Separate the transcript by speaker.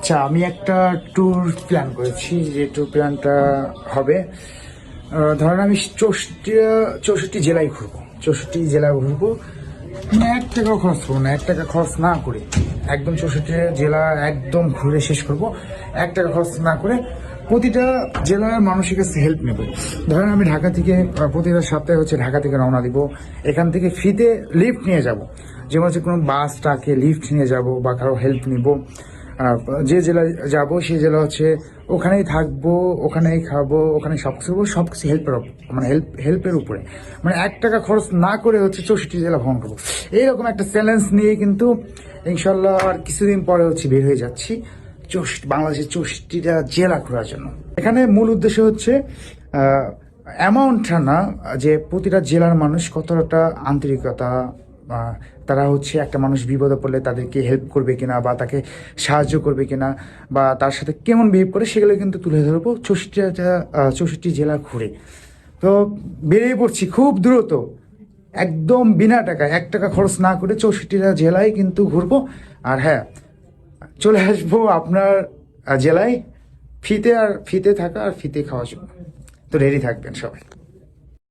Speaker 1: আচ্ছা, আমি একটা ট্যুর প্ল্যান করেছি। যে ট্যুর প্ল্যানটা হবে, ধরেন আমি 64 জেলায় ঘুরবো। 64 জেলা ঘুরবো, মানে 1 টাকাও খরচ করবো না, 1 টাকা খরচ না করে একদম 64 জেলা একদম ঘুরে শেষ করব। 1 টাকা খরচ না করে প্রতিটা জেলার মানুষের কাছে হেল্প নেব। ধরেন আমি ঢাকা থেকে প্রতিটা সপ্তাহে ঢাকা থেকে রওনা দিব। এখান থেকে ফ্রিতে লিফট নিয়ে যাব, যেমন হচ্ছে কোনো বাস ট্রাকে লিফট নিয়ে যাব বা কারো হেল্প নিব। যে জেলায় যাব সেই জেলা ওখানেই থাকবো, ওখানেই খাবো, ওখানে সবকিছু করবো, সবকিছু মানে হেল্পের উপরে, মানে 1 টাকা খরচ না করে 64 জেলা ভ্রমণ করবো। এইরকম একটা চ্যালেঞ্জ নিয়ে কিন্তু ইনশাল্লাহ আর কিছুদিন পরে বের হয়ে যাচ্ছি বাংলাদেশের 64টা জেলা ঘোরার জন্য। এখানে মূল উদ্দেশ্য অ্যামাউন্টটা না, যে প্রতিটা জেলার মানুষ কতটা আন্তরিকতা, তারা একটা মানুষ বিপদে পড়লে তাদেরকে হেল্প করবে কিনা বা তাকে সাহায্য করবে কিনা বা তার সাথে কেমন বিহেভ করে, সেগুলো কিন্তু তুলে ধরবো 64 জেলা ঘুরে। তো বেরিয়ে পড়ছি খুব দ্রুত, একদম বিনা টাকায়, 1 টাকা খরচ না করে 64টা জেলায় কিন্তু ঘুরবো। আর হ্যাঁ, চলে আসবো আপনার জেলায় ফ্রিতে থাকা আর ফ্রিতে খাওয়ার জন্য। তো রেডি থাকবেন সবাই।